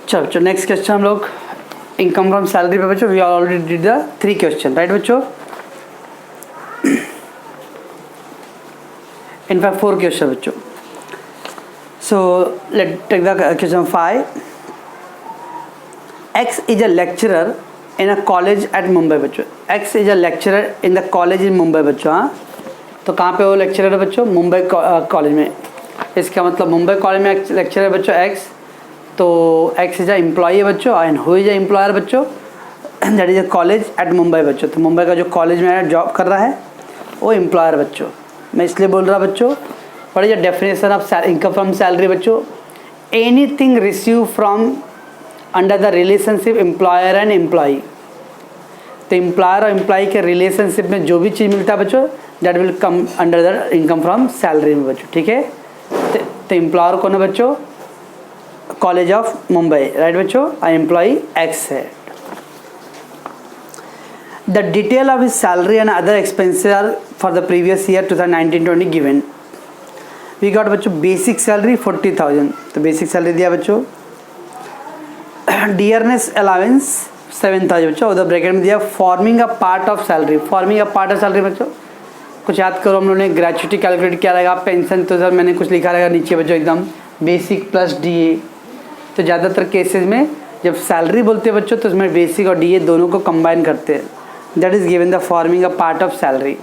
चलो next question हम लोग इनकम फ्रॉम सैलरी पे बच्चों we already did the 3 question right बच्चों, इनफैक्ट 4 क्वेश्चन बच्चों. So let take the question 5. X is a lecturer in a college at Mumbai बच्चों. X is a lecturer in the college in Mumbai बच्चों. हाँ, तो कहाँ पे वो lecturer है बच्चों? मुंबई कॉलेज में. इसका मतलब मुंबई कॉलेज में लेक्चरर है बच्चों X. तो X इज अ एम्प्लॉई है बच्चों and who is a employer बच्चों? That is a college at Mumbai बच्चों. तो मुंबई का जो कॉलेज में जॉब कर रहा है वो एम्प्लॉयर बच्चों. मैं इसलिए बोल रहा बच्चों, what is the definition of income from salary बच्चों? Anything receive from under the relationship employer and employee. तो एम्प्लॉयर और एम्प्लॉई के रिलेशनशिप में जो भी चीज़ मिलता है बच्चों that will come under the income from salary में बच्चों. ठीक है, तो एम्प्लॉयर कौन है बच्चों? कॉलेज ऑफ मुंबई राइट बच्चों. एम्प्लॉई एक्स है. The detail of his salary and other expenses are for the previous year 2019-20 given. We got बच्चों बेसिक सैलरी 40,000. तो बेसिक सैलरी दिया बच्चों. डियरनेस अलाउंस 7,000 बच्चों. उधर ब्रैकेट में दिया forming a part of salary. Forming a part of salary बच्चों कुछ याद करो, हम लोगों ने ग्रेचुटी कैलकुलेट किया रहेगा. पेंशन तो सर मैंने कुछ लिखा रहेगा नीचे बच्चों एकदम बेसिक प्लस डीए. तो ज़्यादातर केसेस में जब सैलरी बोलते हैं बच्चों तो उसमें बेसिक और डीए दोनों को कंबाइन करते हैं. That is given the forming a part of salary.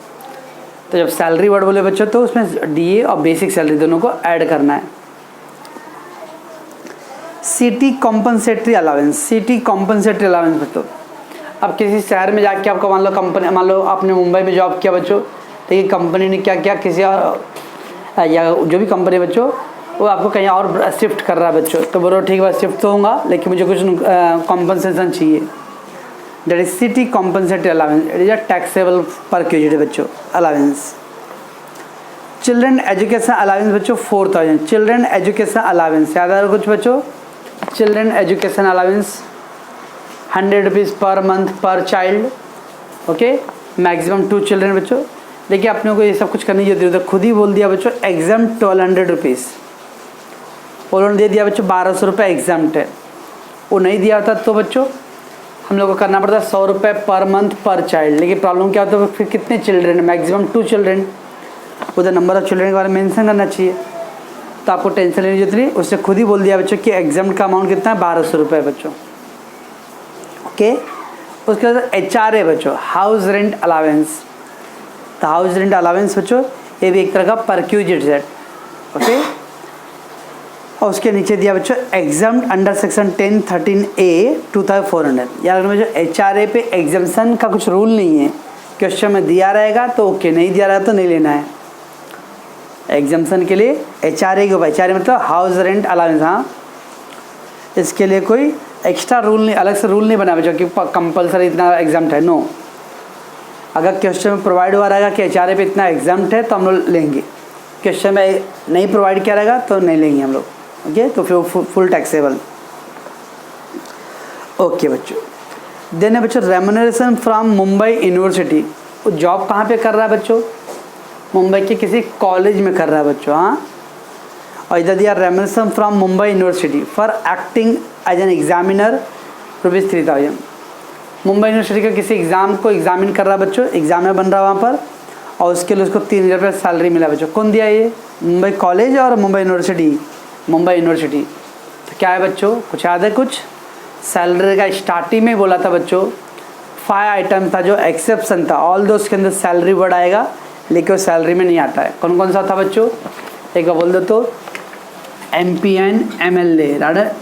तो जब सैलरी वर्ड बोले बच्चों तो उसमें डीए और बेसिक सैलरी दोनों को ऐड करना है. City compensatory allowance. City compensatory allowance बच्चों, अब किसी शहर में जाके आपको मान लो कंपनी, मान लो आपने मुंबई में जॉब किया बच्चों, तो ये कंपनी ने क्या किया, किसी और या जो भी कंपनी बच्चों वो आपको कहीं और शिफ्ट कर रहा है बच्चों, तो बोलो ठीक है शिफ्ट तो होगा लेकिन मुझे कुछ कॉम्पनसेशन चाहिए. That is city compensatory allowance. It is a taxable पर क्यूजिट बच्चों अलाउंस. चिल्ड्रन एजुकेशन अलाउंस बच्चों 4,000. चिल्ड्रन एजुकेशन अलाउंस याद आ रहा कुछ बच्चों? Children education allowance 100 rupees per month पर चाइल्ड. ओके, मैक्सिमम 2 चिल्ड्रन बच्चों. देखिए अपने को ये सब कुछ करने की जरूरत है, खुद ही बोल दिया बच्चों एग्जाम 1200 रुपीज़. उन्होंने दे दिया बच्चों 1200 रुपये एग्जाम्ट है. वो नहीं दिया होता तो बच्चों हम लोग को करना पड़ता 100 रुपये पर मंथ पर चाइल्ड. लेकिन प्रॉब्लम क्या होता है फिर कितने चिल्ड्रन है? Maximum 2 children. उधर नंबर ऑफ चिल्ड्रन के बारे में मेंशन करना चाहिए. तो आपको टेंशन लेने की जरूरत नहीं, उससे खुद ही बोल दिया बच्चों कि एग्जाम का अमाउंट कितना है 1200 रुपये बच्चों. ओके, उसके बाद HRA बच्चों हाउस रेंट अलावेंस. तो हाउस रेंट अलावेंस बच्चों ये भी एक तरह का परक्यूजिट है. ओके, और उसके नीचे दिया बच्चों एग्जाम अंडर सेक्शन 1013A 2400. यार बच्चों HRA पे एग्जाम्शन का कुछ रूल नहीं है. क्वेश्चन में दिया रहेगा तो ओके, नहीं दिया रहेगा तो नहीं लेना है. एग्जाम्शन के लिए HRA के ऊपर, HRA मतलब हाउस रेंट अलाउंस. हाँ, इसके लिए कोई एक्स्ट्रा रूल नहीं, अलग से रूल नहीं बना बच्चों कि कंपलसरी इतना एग्जाम्ट है. नो, अगर क्वेश्चन में प्रोवाइड हुआ रहेगा कि HRA पे इतना एग्जाम्ट है तो हम लोग लेंगे. क्वेश्चन में नहीं प्रोवाइड किया रहेगा तो नहीं लेंगे हम लोग. ओके, तो फिर फुल टैक्सेबल. ओके बच्चों, देन है बच्चों रेम्यूनरेशन फ्रॉम मुंबई यूनिवर्सिटी. वो जॉब कहाँ पे कर रहा है बच्चों? मुंबई के किसी कॉलेज में कर रहा है बच्चों. हाँ, और इधर दिया remuneration from Mumbai university for acting as an examiner ₹3,000. Mumbai university का किसी एग्ज़ाम को एग्जामिन कर रहा है बच्चों, एग्जामिनर बन रहा है वहाँ पर, और उसके लिए उसको 3,000 रुपये सैलरी मिला बच्चों. कौन दिया ये? मुंबई कॉलेज और मुंबई यूनिवर्सिटी. मुंबई यूनिवर्सिटी तो क्या है बच्चों, कुछ याद है? कुछ सैलरी का स्टार्टिंग में बोला था बच्चों 5 आइटम था जो एक्सेप्शन था. ऑल दो उसके अंदर सैलरी वर्ड आएगा लेकिन वो सैलरी में नहीं आता है. कौन कौन सा था बच्चों? एक बार बोल दो तो MP एंड MLA. राइट,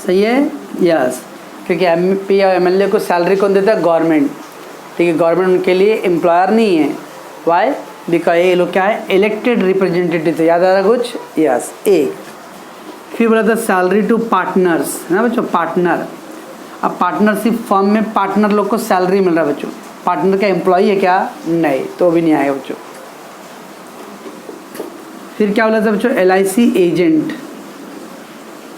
सही है. यस, क्योंकि MP और MLA को सैलरी कौन देता है? गवर्नमेंट. ठीक है, गवर्नमेंट उनके लिए एम्प्लॉयर नहीं है. वाई? बिकॉज ये लोग क्या है? Elected representative. तो याद आ रहा कुछ? यस. ए फिर बोला था सैलरी टू पार्टनर्स है ना बच्चों, पार्टनर. अब पार्टनरशिप फर्म में पार्टनर लोग को सैलरी मिल रहा है बच्चों. पार्टनर का एम्प्लॉई है क्या? नहीं, तो भी नहीं आएगा बच्चों. फिर क्या बोला था बच्चों? LIC agent.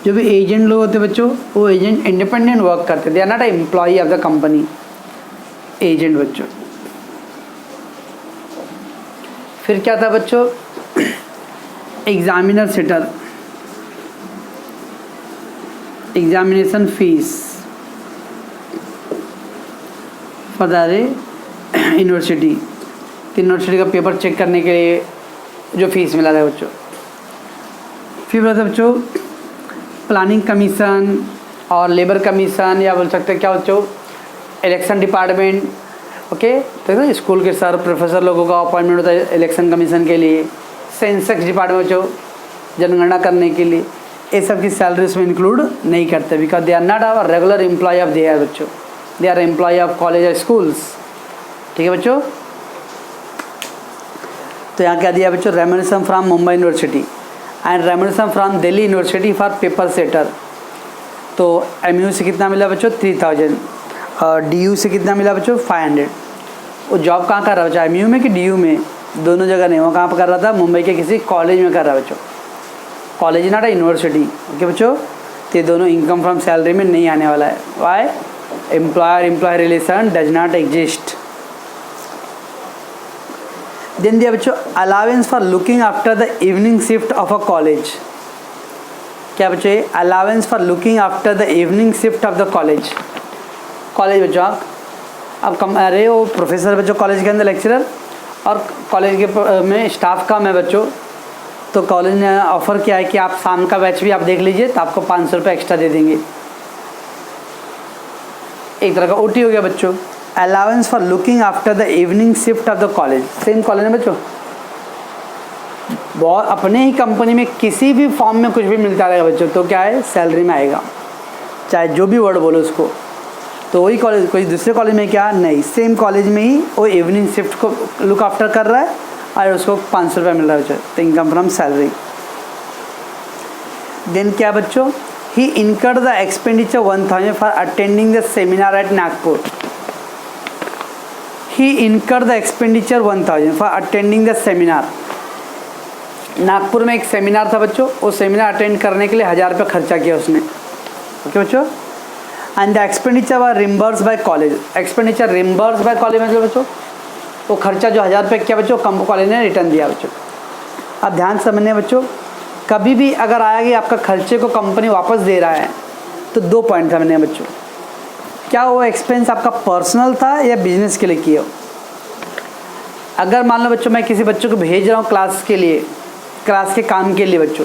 जो भी एजेंट लोग होते बच्चों वो एजेंट इंडिपेंडेंट वर्क करते, they are not employee of the company. Agent बच्चों. फिर क्या था बच्चों? Examiner sitter. Examination fees for the university, तो यूनिवर्सिटी का पेपर चेक करने के लिए जो फीस मिला था बच्चों। फिर बोला था बच्चों प्लानिंग कमीशन और लेबर कमीशन, या बोल सकते हैं क्या बच्चों इलेक्शन डिपार्टमेंट। ओके, तो स्कूल के सर प्रोफेसर लोगों का अपॉइंटमेंट होता है इलेक्शन कमीशन के लिए। सेंसस डिपार्टमेंट बच्चों जनगणना करने के लिए, ये सब की सैलरी उसमें इंक्लूड नहीं करते, because they are not our regular employ of their बच्चों, they are employ of college और स्कूल्स। ठीक है बच्चों, तो यहाँ क्या दिया बच्चों, remuneration from Mumbai university and remuneration from Delhi university for paper setter. तो एमयू से कितना मिला बच्चों 3000 और डीयू से कितना मिला बच्चों 500। वो जॉब कहाँ कर रहा बच्चा, एमयू में कि डीयू में, दोनों जगह नहीं, वो कहाँ पर कर रहा था, मुंबई के किसी कॉलेज में कर रहा बच्चों, कॉलेज नॉट यूनिवर्सिटी। ओके बच्चों, तो ये दोनों इनकम फ्रॉम सैलरी में नहीं आने वाला है। Why, employer employ relation does not exist. Then दिया बच्चों allowance for looking after the evening shift of a college. क्या बच्चों, allowance for looking after the evening shift of the college. College बच्चों अब कम अरे वो प्रोफेसर बच्चों कॉलेज के अंदर लेक्चरर, और कॉलेज के में स्टाफ कम है बच्चों, तो कॉलेज ने ऑफ़र किया है कि आप शाम का बैच भी आप देख लीजिए तो आपको 500 रुपये एक्स्ट्रा दे देंगे। एक तरह का ओटी हो गया बच्चों। Allowance for looking after the evening shift of the college, same college में बच्चों बहुत अपने ही कंपनी में किसी भी फॉर्म में कुछ भी मिलता रहेगा बच्चों, तो क्या है सैलरी में आएगा, चाहे जो भी वर्ड बोलो उसको। तो वही कॉलेज कोई दूसरे कॉलेज में क्या नहीं, सेम कॉलेज में ही वो इवनिंग शिफ्ट को लुक आफ्टर कर रहा है और उसको 500 रुपये मिल रहा है बच्चों, तो इनकम फ्रॉम सैलरी। देन क्या बच्चों, he incurred the expenditure 1000 for attending the seminar at Nagpur. He incurred the expenditure 1000 for attending the seminar. Nagpur में एक सेमिनार था बच्चों, वो सेमिनार अटेंड करने के लिए 1000 रुपये खर्चा किया उसने। ओके बच्चों, and the expenditure were reimburse by college. Expenditure reimburse by college मतलब बच्चों वो खर्चा जो 1000 रुपये किया बच्चों कम कॉलेज ने रिटर्न दिया बच्चों। अब ध्यान समझने बच्चों, कभी भी अगर आया कि आपका खर्चे को कंपनी वापस दे रहा है तो 2 पॉइंट समझने बच्चों, क्या वो एक्सपेंस आपका पर्सनल था या बिजनेस के लिए किया। अगर मान लो बच्चों मैं किसी बच्चों को भेज रहा हूँ क्लास के लिए, क्लास के काम के लिए बच्चों,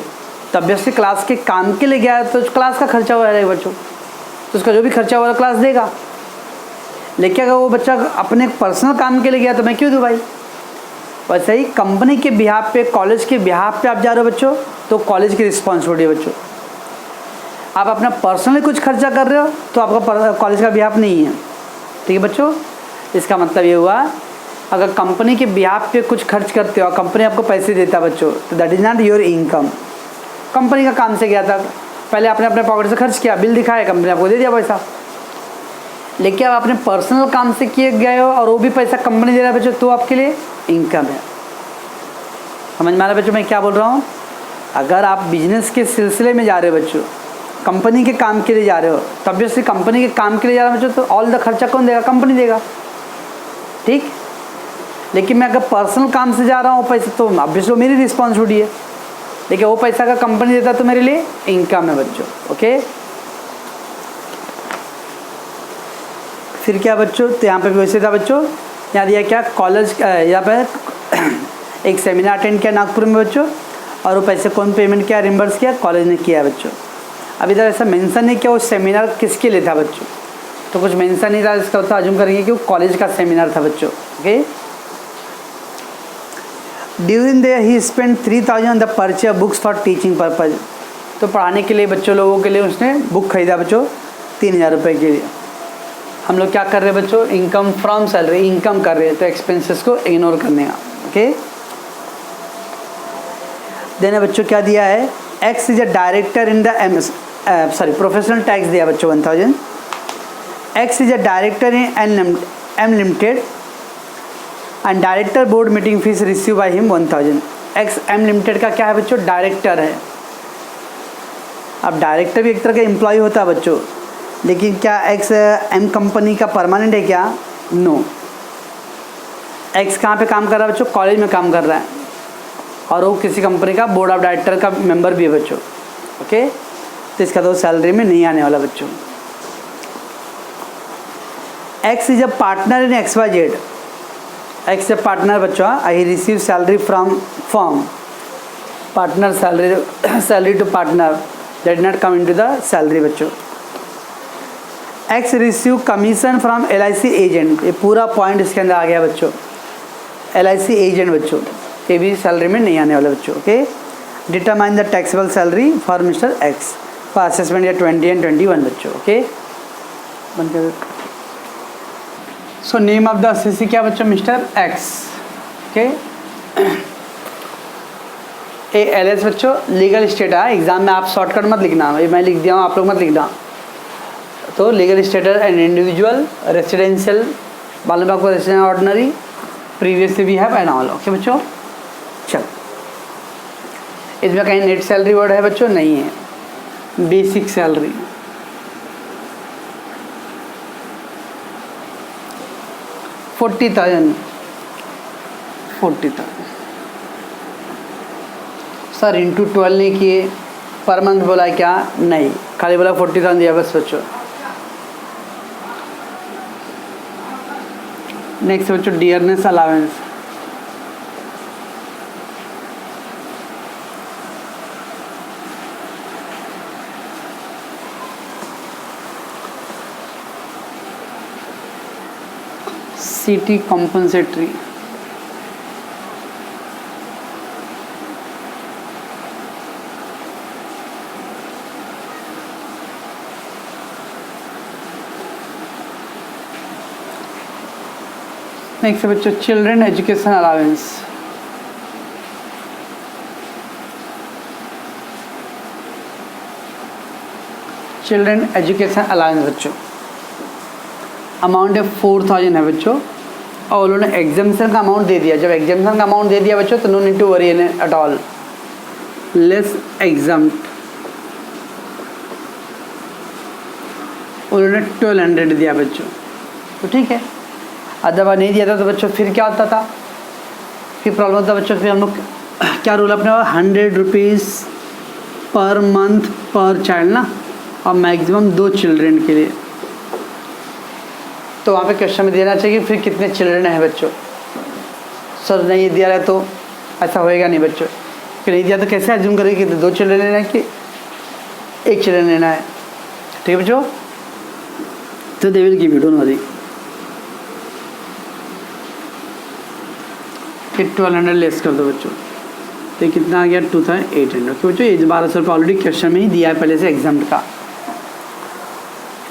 तो ऑब्वियसली क्लास के काम के लिए गया है तो क्लास का खर्चा हो रहेगा बच्चों, तो उसका जो भी खर्चा होगा क्लास देगा। लेकिन अगर वो बच्चा अपने पर्सनल काम के लिए गया तो मैं क्यों दूँ भाई। वैसे ही कंपनी के बिहाफ पे, कॉलेज के बिहाफ पे आप जा रहे हो बच्चों, तो कॉलेज की रिस्पॉन्सिबिलिटी है बच्चों। आप अपना पर्सनली कुछ खर्चा कर रहे हो तो आपका कॉलेज का बिहाफ नहीं है। ठीक है बच्चों, इसका मतलब ये हुआ अगर कंपनी के बिहाफ पे कुछ खर्च करते हो, कंपनी आपको पैसे देता है बच्चों, तो that is not your income. Company का काम से गया था, पहले आपने अपने पॉकेट से खर्च किया, बिल दिखाया, कंपनी आपको दे दिया पैसा। लेकिन आप अपने पर्सनल काम से किए गए हो और वो भी पैसा कंपनी दे रहा है बच्चों, तो आपके लिए इनकम है। समझ में आ रहा है बच्चों मैं क्या बोल रहा हूँ। अगर आप बिजनेस के सिलसिले में जा रहे हो बच्चों, कंपनी के काम के लिए जा रहे हो, तो ऑब्वियसली कंपनी के काम के लिए जा रहे हो बच्चों, तो ऑल द खर्चा कौन देगा, कंपनी देगा। ठीक, लेकिन मैं अगर पर्सनल काम से जा रहा हूँ पैसे, तो ऑब्वियसली मेरी रिस्पॉन्सिबिलिटी है, लेकिन वो पैसा अगर कंपनी देता है तो मेरे लिए इनकम है बच्चों। ओके, फिर क्या बच्चों, तो यहाँ पे भी वैसे था बच्चों, यहाँ दिया क्या कॉलेज, यहाँ पे एक सेमिनार अटेंड किया नागपुर में बच्चों, और वो पैसे कौन पेमेंट किया, रिम्बर्स किया, कॉलेज ने किया बच्चों। अब इधर ऐसा मेंशन नहीं किया वो सेमिनार किसके लिए था बच्चों, तो कुछ मेंशन नहीं था, इसका मतलब अज्यूम करेंगे कि वो कॉलेज का सेमिनार था बच्चों। Okay, during there he spend 3000 on the purchase books for teaching purpose. तो पढ़ाने के लिए बच्चों लोगों के लिए उसने बुक खरीदा बच्चों 3000 रुपये के लिए। हम लोग क्या कर रहे हैं बच्चों, इनकम फ्रॉम सैलरी, इनकम कर रहे हैं, तो एक्सपेंसेस को इग्नोर करने का। ओके, देने बच्चों क्या दिया है, X is a director in the professional tax दिया बच्चों 1000। X is a director in M limited and director board meeting fees receive by him 1000। X M limited का क्या है बच्चों, डायरेक्टर है। अब डायरेक्टर भी एक तरह का एम्प्लॉय होता है बच्चों, लेकिन क्या एक्स एम कंपनी का परमानेंट है क्या, नो। एक्स कहाँ पे काम कर रहा है बच्चों, कॉलेज में काम कर रहा है, और वो किसी कंपनी का बोर्ड ऑफ डायरेक्टर का मेंबर भी है बच्चों। ओके, तो इसका तो सैलरी में नहीं आने वाला बच्चों। X is a partner in XYZ। X a partner बच्चों, I receive salary from firm, partner salary to partner that not come in to the salary बच्चों। X receive commission from LIC agent, ये पूरा point इसके अंदर आ गया बच्चों। LIC agent बच्चों, ये भी सैलरी में नहीं आने वाला बच्चों। Okay, determine the taxable salary for mister x for assessment year 20 and 21 बच्चों। ओके, बंद कर। So name of the assessee क्या बच्चों? Mister x. ओके, ALS बच्चों लीगल स्टेट है। एग्जाम में आप शॉर्टकट मत लिखना, मैं लिख दिया हूँ, आप लोग मत लिखना। तो legal status and individual, residential मालूम आपको, रेसिडेंशियल ऑर्डिनरी, प्रीवियस भी है एंड ऑल। ओके बच्चों, चल इसमें कहीं नेट सैलरी वर्ड है बच्चों? नहीं है, बेसिक सैलरी। $40,000 सर इंटू 12 नहीं किए, पर मंथ बोला क्या? नहीं, खाली बोला 40,000 दिया बस बच्चों। नेक्स्ट बच्चों dearness allowance. City compensatory, next बच्चों children education allowance. Children education allowance बच्चों अमाउंट है 4,000 है बच्चों, और उन्होंने एग्जामिशन का अमाउंट दे दिया। जब एग्जामिशन का अमाउंट दे दिया बच्चों तो no need to worry at all, less exempt. उन्होंने 1200 दिया बच्चों, तो ठीक है। अदरवाइज नहीं दिया था तो बच्चों फिर क्या होता था, फिर प्रॉब्लम होता बच्चों। फिर हम लोग क्या रूल अपने 100 रुपीज़ पर मंथ पर चाइल्ड ना, और मैक्सिमम 2 चिल्ड्रेन के लिए। तो वहाँ पे क्वेश्चन में देना चाहिए फिर कितने चिल्ड्रेन हैं बच्चों। सर नहीं दिया है तो ऐसा होएगा नहीं बच्चों, फिर नहीं दिया तो कैसे एज्यूम करेंगे कि 2 चिल्ड्रेन लेना है कि 1 चिल्ड्रेन लेना है। ठीक है बच्चों, तो they will give you, don't worry. फिर 1200 लेस कर दो बच्चों, तो कितना आ गया 2800। ओके बच्चों, ये 1200 रुपये ऑलरेडी क्वेश्चन में ही दिया है पहले से एग्जाम का।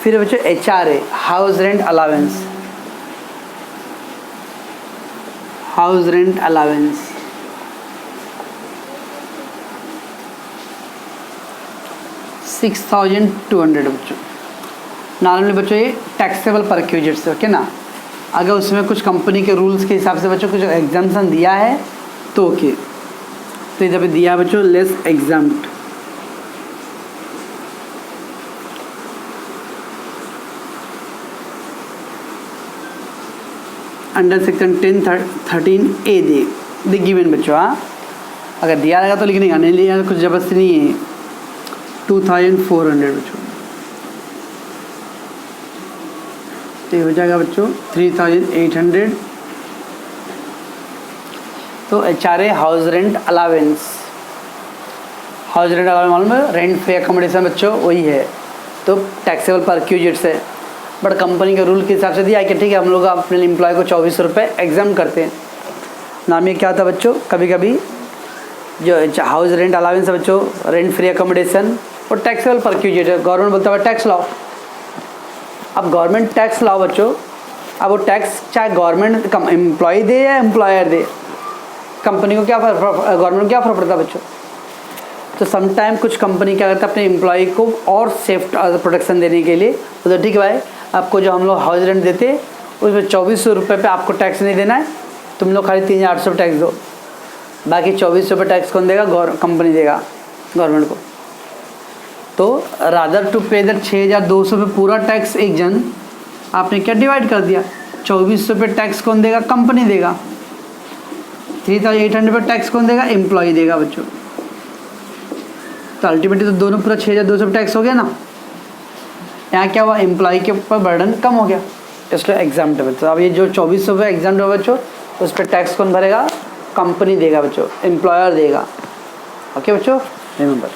फिर बच्चों HRA house rent allowance, house rent allowance $6,200 बच्चों। नॉर्मली बच्चों ये टैक्सेबल परक्यूजिट्स, ओके ना। अगर उसमें कुछ कंपनी के रूल्स के हिसाब से बच्चों कुछ एग्जाम्पशन दिया है तो ओके, तो इधर पे दिया बच्चों less exempt. Under section 1013A they given बच्चों। हाँ, अगर दिया रहेगा तो लिखने का, नहीं लिया तो कुछ ज़बरदस्ती नहीं है। 2,400 बच्चों, तो ये हो जाएगा बच्चों 3,800। तो HRA house rent allowance, house rent allowance मालूम है, रेंट फ्री अकोमोडेशन बच्चों वही है, तो टैक्सेबल परक्यूजिट्स है। बट कंपनी के रूल के हिसाब से दिया है कि ठीक है हम लोग अपने एम्प्लॉय को 24 रुपये एग्जाम करते हैं। नाम ये क्या होता है बच्चों, कभी कभी जो हाउस रेंट अलावेंस है बच्चों, रेंट फ्री अकोमोडेशन और टैक्सेबल परक्यूजिट है। गवर्नमेंट बोलता है टैक्स लाओ, अब गवर्नमेंट टैक्स लाओ बच्चों। अब वो टैक्स चाहे गवर्नमेंट एम्प्लॉय दे या एम्प्लॉयर दे, कंपनी को क्या गवर्नमेंट को क्या फर्क पड़ता है बच्चों। तो समटाइम कुछ कंपनी क्या करता है अपने एम्प्लॉय को और सेफ प्रोटेक्शन देने के लिए तो ठीक है भाई, आपको जो हम लोग हाउस रेंट देते उसमें 2400 रुपये पे आपको टैक्स नहीं देना है, तुम लोग खाली 3,800 टैक्स दो, बाकी 2400 रुपये टैक्स कौन देगा? कंपनी देगा गवर्नमेंट को। तो रादर टू पे दैट 6,200 पे पूरा टैक्स एक जन, आपने क्या डिवाइड कर दिया, 2400 पे टैक्स कौन देगा? कंपनी देगा। 3,800 पे टैक्स कौन देगा? एम्प्लॉय देगा बच्चों। तो अल्टीमेटली तो दोनों पूरा 6,200 टैक्स हो गया ना। यहाँ क्या हुआ, एम्प्लॉय के ऊपर बर्डन कम हो गया, इसलिए एग्जाम्पटेबल। तो अब ये जो 2400 है एग्जाम्पटेबल बच्चों, उस पर टैक्स कौन भरेगा, कंपनी देगा बच्चों, एम्प्लॉयर देगा। ओके बच्चों, रिमेंबर।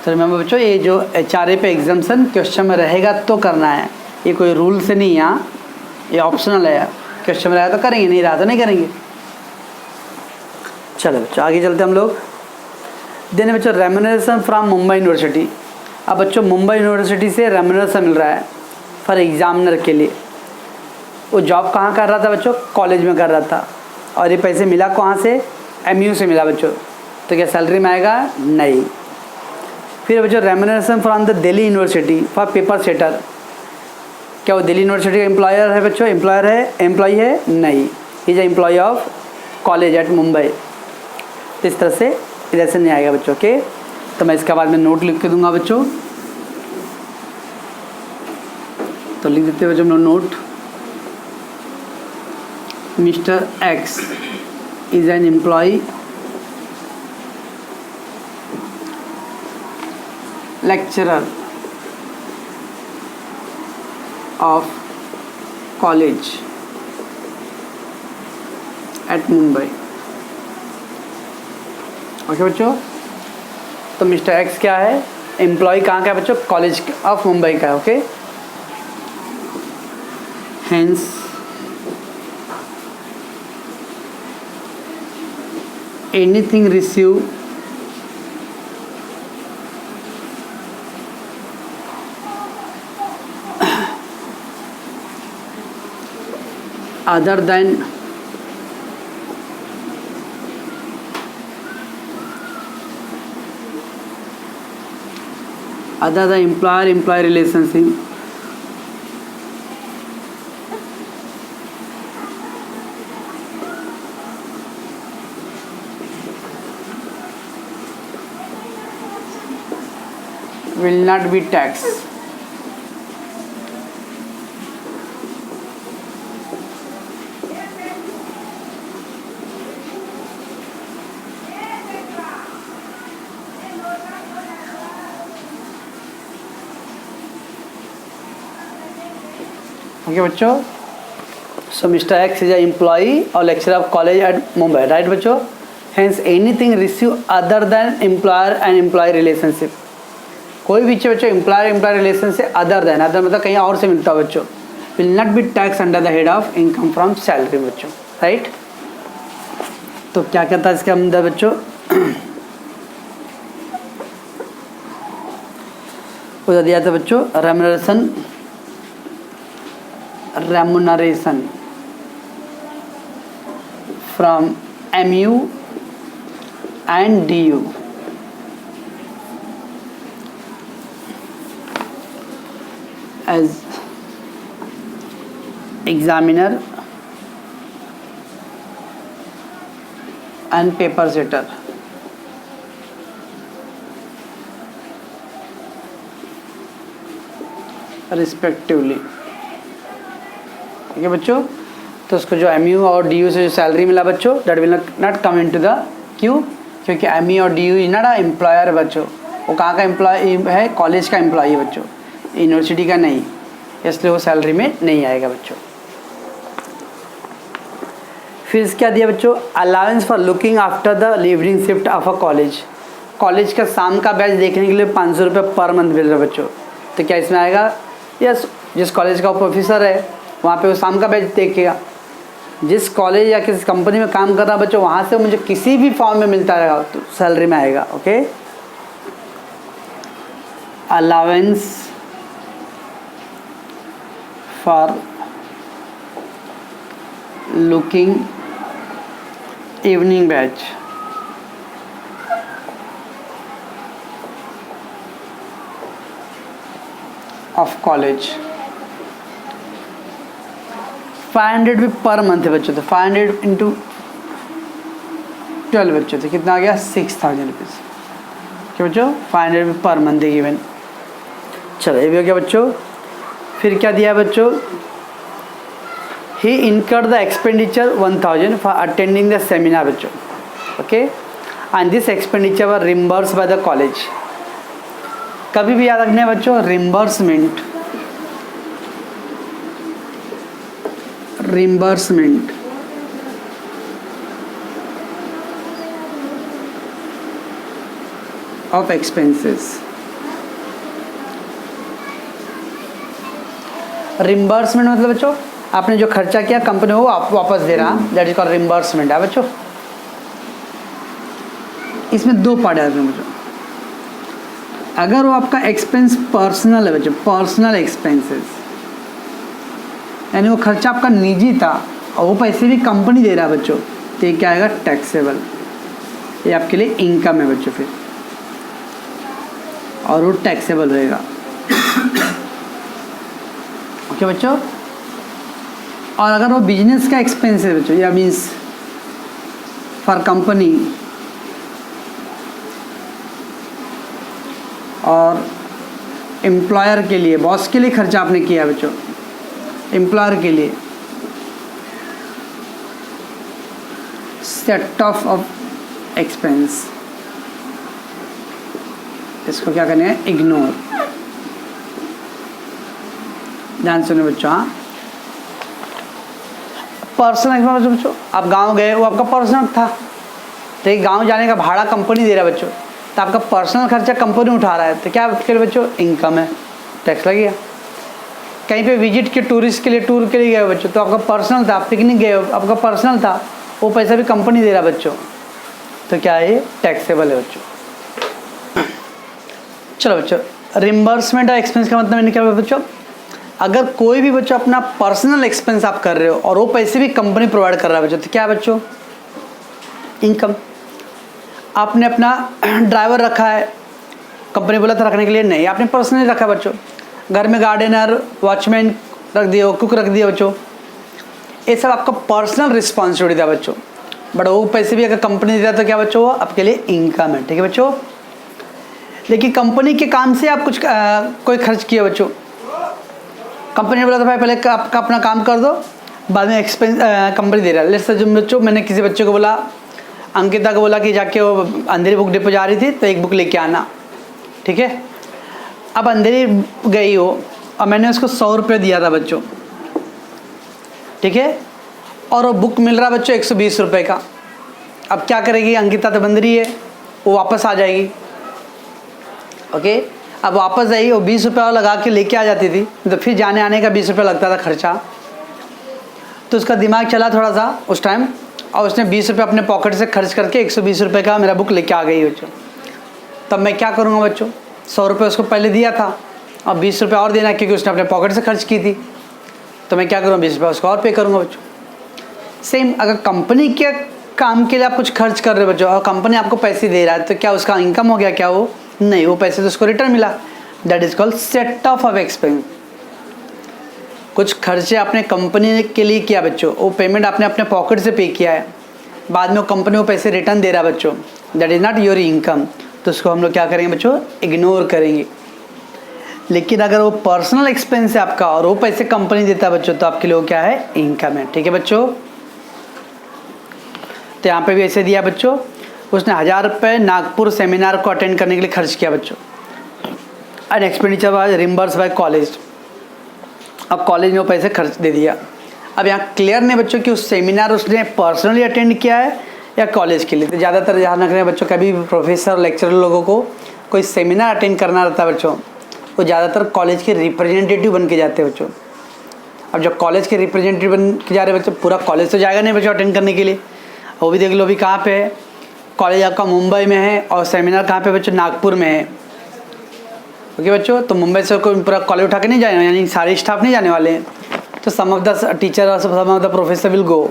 तो रिमेंबर बच्चों, ये जो HRA पे एग्जाम्पशन क्वेश्चन में रहेगा तो करना है, ये कोई रूल से नहीं, यहाँ ये ऑप्शनल है। क्वेश्चन में रहेगा तो करेंगे, नहीं रहा तो नहीं करेंगे। चलो बच्चों आगे चलते हम लोग। देने बच्चों रेम्यूनरेशन फ्रॉम मुंबई यूनिवर्सिटी। अब बच्चों मुंबई यूनिवर्सिटी से रेम्यूनरेशन मिल रहा है फॉर एग्जामिनर के लिए। वो जॉब कहाँ कर रहा था बच्चों, कॉलेज में कर रहा था, और ये पैसे मिला कहाँ से, MU से मिला बच्चों। तो क्या सैलरी में आएगा, नहीं। फिर बच्चों remuneration from the Delhi university for paper shutter. क्या वो दिल्ली यूनिवर्सिटी का एम्प्लॉयर है बच्चों, एम्प्लॉयर है, एम्प्लॉई है, नहीं। Is a employ of college at Mumbai. तो इस तरह से इधर से नहीं आएगा बच्चों। ओके, तो मैं इसके बाद में नोट लिख के दूंगा बच्चों। तो लिख देते हैं बच्चों note, mister X is an employ lecturer of college at Mumbai। Okay बच्चों, तो मिस्टर एक्स क्या है, एम्प्लॉय कहाँ का है बच्चों, कॉलेज ऑफ मुंबई का है। Okay, hence anything receive other than employer-employee relationship will not be taxed। Okay बच्चों, so mister X is a employee और lecturer of college at Mumbai, right बच्चों। Hence anything receive other than employer and employ relationship. कोई भी चीज़ बच्चों employer employ relation से other than, other मतलब कहीं और से मिलता है बच्चों, will not be tax under the head of income from salary बच्चों, राइट। तो क्या कहता है इसके अंदर बच्चों, उधर दिया था बच्चों remuneration from MU and DU as examiner and paper setter। Respectively. ठीक है बच्चों, तो उसको जो MU और DU से जो सैलरी मिला बच्चों, that will not come into the क्यों, क्योंकि MU और DU is not a employer बच्चों। वो कहाँ का एम्प्लॉय है, कॉलेज का एम्प्लॉय है बच्चों, यूनिवर्सिटी का नहीं, इसलिए वो सैलरी में नहीं आएगा बच्चों। फिर क्या दिया बच्चों, allowance for looking after the evening shift of a college. College का शाम का बैच देखने के लिए 500 रुपये पर मंथ मिल रहा है बच्चों। तो क्या इसमें आएगा, यस, जिस कॉलेज का प्रोफेसर है वहाँ पे वो शाम का बैच देखेगा। जिस कॉलेज या किसी कंपनी में काम कर रहा है बच्चों, वहाँ से मुझे किसी भी फॉर्म में मिलता रहेगा तो सैलरी में आएगा। Okay, allowance for looking evening batch of college 500 भी पर मंथ है बच्चों। तो 500 इंटू 12 बच्चों, तो कितना आ गया 6000 रुपीज़। क्या बच्चों, 500 भी पर मंथ है गिवन। चलो ये भी हो गया बच्चों। फिर क्या दिया बच्चों, he incurred the expenditure 1000 for attending the seminar बच्चों, okay, and this expenditure were reimburse by the college. कभी भी याद रखना है बच्चों, रिम्बर्समेंट ऑफ एक्सपेंसेस। रिम्बर्समेंट मतलब बच्चों आपने जो खर्चा किया कंपनी वो आप वापस दे रहा, दैट इज कॉल्ड रिम्बर्समेंट है बच्चों। इसमें दो पार्ट है बच्चों। अगर वो आपका एक्सपेंस पर्सनल है बच्चों, पर्सनल एक्सपेंसेस, यानी वो खर्चा आपका निजी था और वो पैसे भी कंपनी दे रहा है बच्चों, तो ये क्या आएगा, टैक्सेबल। ये आपके लिए इनकम है बच्चों फिर, और वो टैक्सेबल रहेगा। ओके बच्चों। और अगर वो बिजनेस का एक्सपेंस है बच्चों, या मीन्स फॉर कंपनी, और एम्प्लॉयर के लिए, बॉस के लिए खर्चा आपने किया बच्चों, एम्प्लॉयर के लिए, सेट ऑफ एक्सपेंस, इसको क्या करना है, इग्नोर। ध्यान सुनो बच्चों। हाँ, पर्सनल एक्सपेंस बच्चों, आप गांव गए, वो आपका पर्सनल था, तो ये गांव जाने का भाड़ा कंपनी दे रहा है बच्चों, तो आपका पर्सनल खर्चा कंपनी उठा रहा है, तो क्या आपके लिए बच्चों, इनकम है, टैक्स लगेगा। कहीं पे विजिट के टूरिस्ट के लिए, टूर के लिए गए हो बच्चों, तो आपका पर्सनल था, पिकनिक गए हो, आपका पर्सनल था, वो पैसा भी कंपनी दे रहा है बच्चों, तो क्या है, ये टैक्सेबल है बच्चों। चलो बच्चों, रिम्बर्समेंट और एक्सपेंस का मतलब मैंने क्या बोला बच्चों, अगर कोई भी बच्चों अपना पर्सनल एक्सपेंस आप कर रहे हो और वो पैसे भी कंपनी प्रोवाइड कर रहा है बच्चों, तो क्या है बच्चों, इनकम। आपने अपना ड्राइवर रखा है, कंपनी बोला था रखने के लिए, नहीं, आपने पर्सनली रखा है बच्चों। घर में गार्डनर, वॉचमैन रख दिए, कुक रख दिए बच्चों, ये सब आपका पर्सनल रिस्पॉन्सिबिलिटी था बच्चों, बट वो पैसे भी अगर कंपनी देता तो क्या बच्चों, वो आपके लिए इनकम है, ठीक है बच्चों। लेकिन कंपनी के काम से आप कुछ कोई खर्च किया बच्चों, कंपनी ने बोला था भाई पहले आपका अपना काम कर दो, बाद में एक्सपेंस कंपनी दे रहा है। लेट्स से बच्चों, मैंने किसी बच्चे को बोला, अंकिता को बोला कि जाके वो अंधेरी बुक डिपो जा रही थी तो एक बुक लेके आना, ठीक है। अब अंधेरी गई हो और मैंने उसको 100 रुपये दिया था बच्चों, ठीक है, और वो बुक मिल रहा बच्चों 120 रुपये का। अब क्या करेगी अंकिता, तो बंद रही है, वो वापस आ जाएगी, ओके। अब वापस आई, वो 20 रुपये और लगा के लेके आ जाती थी, तो फिर जाने आने का 20 रुपये लगता था खर्चा। तो उसका दिमाग चला थोड़ा सा उस टाइम, और उसने 20 रुपये अपने पॉकेट से खर्च करके 120 रुपये का मेरा बुक लेके आ गई बच्चों। तब मैं क्या करूँगा बच्चों, 100 रुपये उसको पहले दिया था, और 20 रुपये और देना, क्योंकि उसने अपने पॉकेट से खर्च की थी, तो मैं क्या करूँगा, 20 रुपये उसको और पे करूँगा बच्चों। सेम अगर कंपनी के काम के लिए आप कुछ खर्च कर रहे हो बच्चों, और कंपनी आपको पैसे दे रहा है, तो क्या उसका इनकम हो गया, क्या वो, नहीं, वो पैसे तो उसको रिटर्न मिला, that is called set of expense. कुछ खर्चे आपने कंपनी के लिए किया बच्चों, वो पेमेंट आपने अपने पॉकेट से पे किया है, बाद में वो कंपनी वो पैसे रिटर्न दे रहा है बच्चों, that is not your income, तो उसको हम लोग क्या करेंगे बच्चों, इग्नोर करेंगे। लेकिन अगर वो पर्सनल एक्सपेंस है आपका और वो पैसे कंपनी देता है बच्चों, तो आपके लिए वो क्या है, इनकम है, ठीक है बच्चों। तो यहाँ पे भी ऐसे दिया बच्चों, उसने 1000 रुपये नागपुर सेमिनार को अटेंड करने के लिए खर्च किया बच्चों, and expenditure was reimburse by college. अब कॉलेज ने वो पैसे खर्च दे दिया। अब यहाँ क्लियर नहीं बच्चों कि उस सेमिनार उसने पर्सनली अटेंड किया है या कॉलेज के लिए। तो ज़्यादातर ध्यान रखना है बच्चों, कभी भी प्रोफेसर लेक्चरर लोगों को कोई सेमिनार अटेंड करना रहता है बच्चों, वो ज़्यादातर कॉलेज के रिप्रेजेंटेटिव बन के जाते हैं बच्चों। अब जब कॉलेज के रिप्रेजेंटेटिव बन के जा रहे बच्चों, पूरा कॉलेज तो जाएगा नहीं बच्चों अटेंड करने के लिए। वो भी देख लो अभी कहाँ पे है, कॉलेज आपका मुंबई में है और सेमिनार कहाँ पे बच्चों, नागपुर में है, ओके बच्चों। तो मुंबई से कोई पूरा कॉलेज उठा के नहीं जाने, यानी सारे स्टाफ नहीं जाने वाले हैं, तो सम ऑफ द टीचर और some of the professor will go,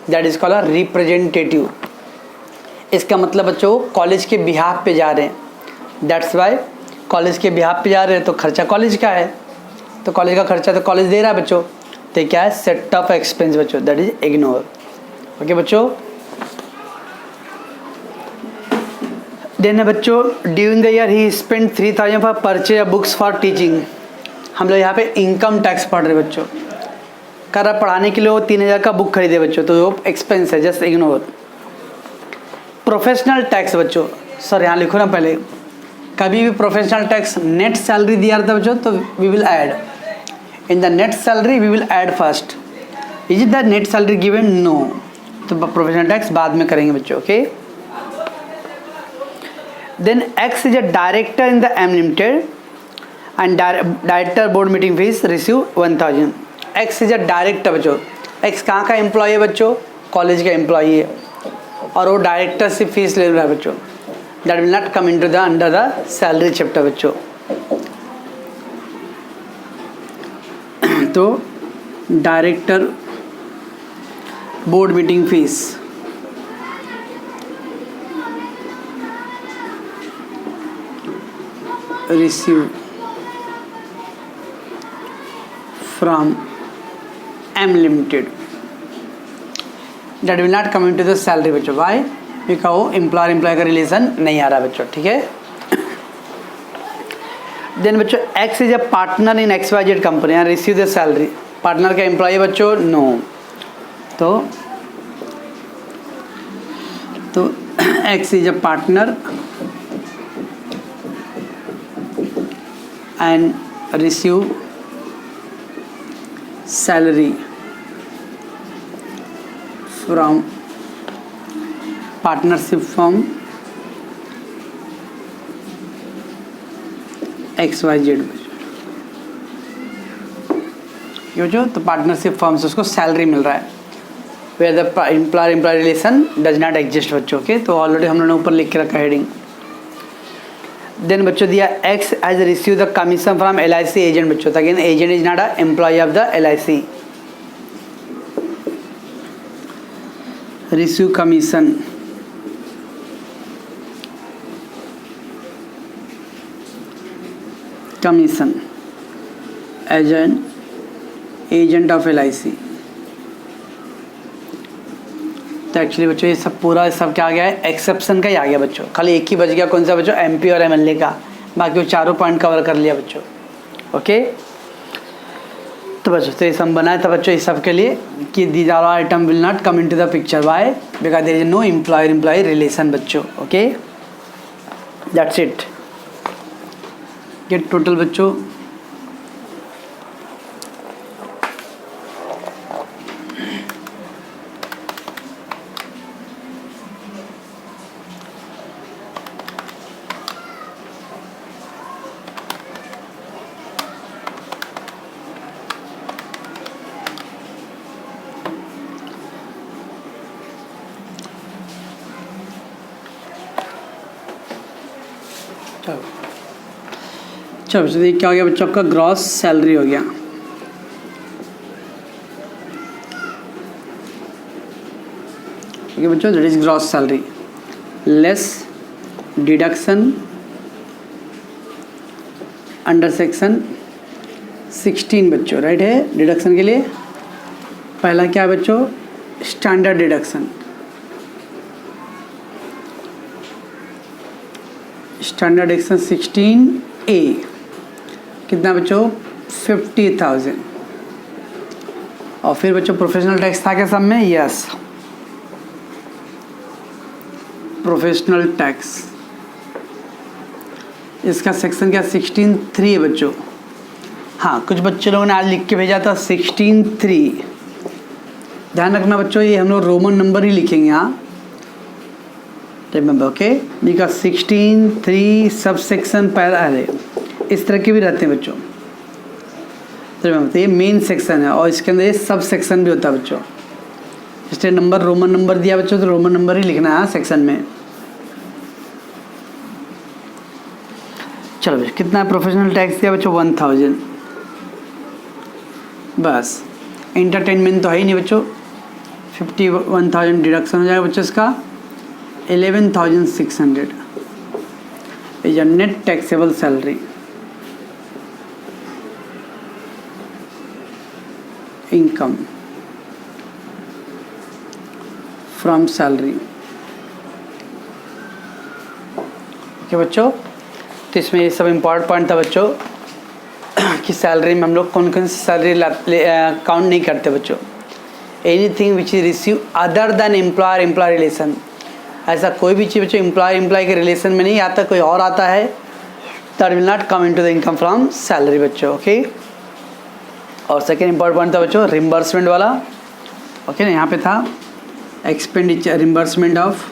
that is called a representative. इसका मतलब बच्चों कॉलेज के बिहाफ पे जा रहे हैं, दैट्स वाई कॉलेज के बिहाफ पे जा रहे हैं, तो खर्चा कॉलेज का है, तो कॉलेज का खर्चा तो कॉलेज दे रहा है बच्चों, तो क्या है, सेट ऑफ एक्सपेंस बच्चों, दैट इज इग्नोर, ओके बच्चों। देन है बच्चों, during the year he spend 3000 for purchase books for teaching. हम लोग यहाँ पे इनकम टैक्स पढ़ रहे बच्चों, कर पढ़ाने के लिए वो 3000 का बुक खरीदे बच्चों, तो वो एक्सपेंस है, जस्ट इग्नोर। प्रोफेशनल टैक्स बच्चों, सर यहाँ लिखो ना पहले, कभी भी प्रोफेशनल टैक्स नेट सैलरी दिया रहता है बच्चों, तो we will add in the net salary, we will add first. Is it the net salary given? No, तो प्रोफेशनल टैक्स बाद में करेंगे बच्चों, okay. Then X is a director in the M limited and director board meeting fees receive 1000। X is a director बच्चों, X कहाँ का employ है बच्चों? कॉलेज का एम्प्लॉय है, और वो डायरेक्टर से फीस ले रहा है बच्चों। That will not come into the under the salary chapter बच्चों। तो director board meeting fees receive from M limited, that will not come into the salary बच्चों। वाई? बिकॉज वो एम्प्लॉयर एम्प्लॉय का रिलेशन नहीं आ रहा बच्चों, ठीक है। देन बच्चों X is a partner in XYZ company and receive the salary. Partner का एम्प्लॉय बच्चों? नो, तो X is a partner and receive salary from partnership form XYZ बच्चों। तो पार्टनरशिप फॉर्म से उसको सैलरी मिल रहा है, where the employer employ relation does not exist बच्चों, ओके। तो ऑलरेडी हम लोगों ने ऊपर लिख के रखा हेडिंग। देन बच्चों दिया X as receive the commission from LIC agent बच्चों। Again agent is not a employ of the LIC। Receive commission as an agent of LIC। तो एक्चुअली बच्चों ये सब पूरा सब क्या आ गया है? एक्सेप्शन का ही आ गया बच्चों। खाली एक ही बच गया, कौन सा बच्चों? MP और MLA का। बाकी वो चारों पॉइंट कवर कर लिया बच्चों, ओके। तो बच्चों तो ये सब बनाया था बच्चों इस सब के लिए कि these are item will not come into the picture. Why? Because there is no employer employ relation बच्चों, ओके। That's it. ये टोटल बच्चों चलो बच्चों क्या हो गया बच्चों? आपका ग्रॉस सैलरी हो गया। ओके बच्चों, that is gross salary less deduction under section 16 बच्चों, राइट है। डिडक्शन के लिए पहला क्या है बच्चों? Standard deduction. Standard deduction 16A कितना बच्चों? 50,000। और फिर बच्चों प्रोफेशनल टैक्स था क्या सब में? Yes, professional tax. इसका सेक्शन क्या? 16(3) है बच्चों। हाँ, कुछ बच्चे लोगों ने आज लिख के भेजा था 16(3). ध्यान रखना बच्चों, ये हम लोग रोमन नंबर ही लिखेंगे यहाँ, remember, okay. Because 16(3) sub section para है, इस तरह के भी रहते हैं बच्चों। तो ये मेन सेक्शन है और इसके अंदर ये सब सेक्शन भी होता है बच्चों। इसलिए नंबर रोमन नंबर दिया बच्चों, तो रोमन नंबर ही लिखना है सेक्शन में। चलो बच्चों, कितना प्रोफेशनल टैक्स दिया बच्चों? 1000। बस एंटरटेनमेंट तो है ही नहीं बच्चों। 51,000 डिडक्शन हो जाएगा बच्चों, इसका 11,600 is a net taxable salary. Income from salary, okay बच्चों। तो इसमें ये सब इम्पोर्टेंट पॉइंट था बच्चों। की सैलरी में हम लोग कौन कौन सी सैलरी काउंट नहीं करते बच्चों। Anything which is receive other than employer employ relation, ऐसा कोई भी चीज़ बच्चों एम्प्लॉय एम्प्लॉय के रिलेशन में नहीं आता, कोई और आता है, that will not come into the income from salary बच्चों। ओके, और सेकेंड इंपॉर्टेंट पॉइंट था बच्चों रिम्बर्समेंट वाला। ओके ना, यहाँ पे था expenditure reimbursement of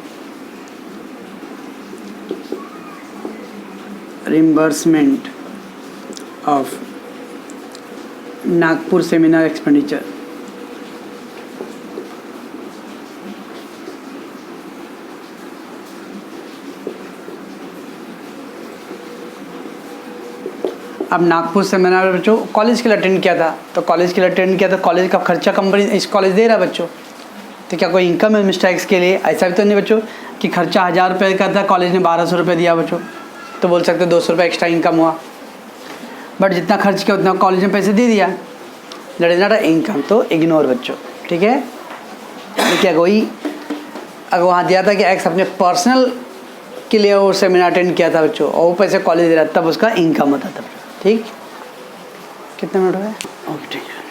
Nagpur seminar expenditure. अब नागपुर सेमिनार में बच्चों कॉलेज के लिए अटेंड किया था, तो कॉलेज के लिए अटेंड किया तो कॉलेज का खर्चा कंपनी इस कॉलेज दे रहा है बच्चों, तो क्या कोई इनकम है मिस्टर एक्स के लिए? ऐसा भी तो नहीं बच्चों कि खर्चा 1000 रुपये का था, कॉलेज ने 1200 रुपये दिया बच्चों, तो बोल सकते 200 रुपये एक्स्ट्रा इनकम हुआ, बट जितना खर्च किया उतना कॉलेज ने पैसे दे दिया, that is not a income, तो इग्नोर बच्चों। ठीक है, क्या कोई अगर वहाँ दिया था कि एक्स अपने पर्सनल के लिए वो सेमिनार अटेंड किया था बच्चों और वो पैसे कॉलेज दे रहा, तब उसका इनकम होता था। ठीक, कितने मिनट हो गए? ओके ठीक है।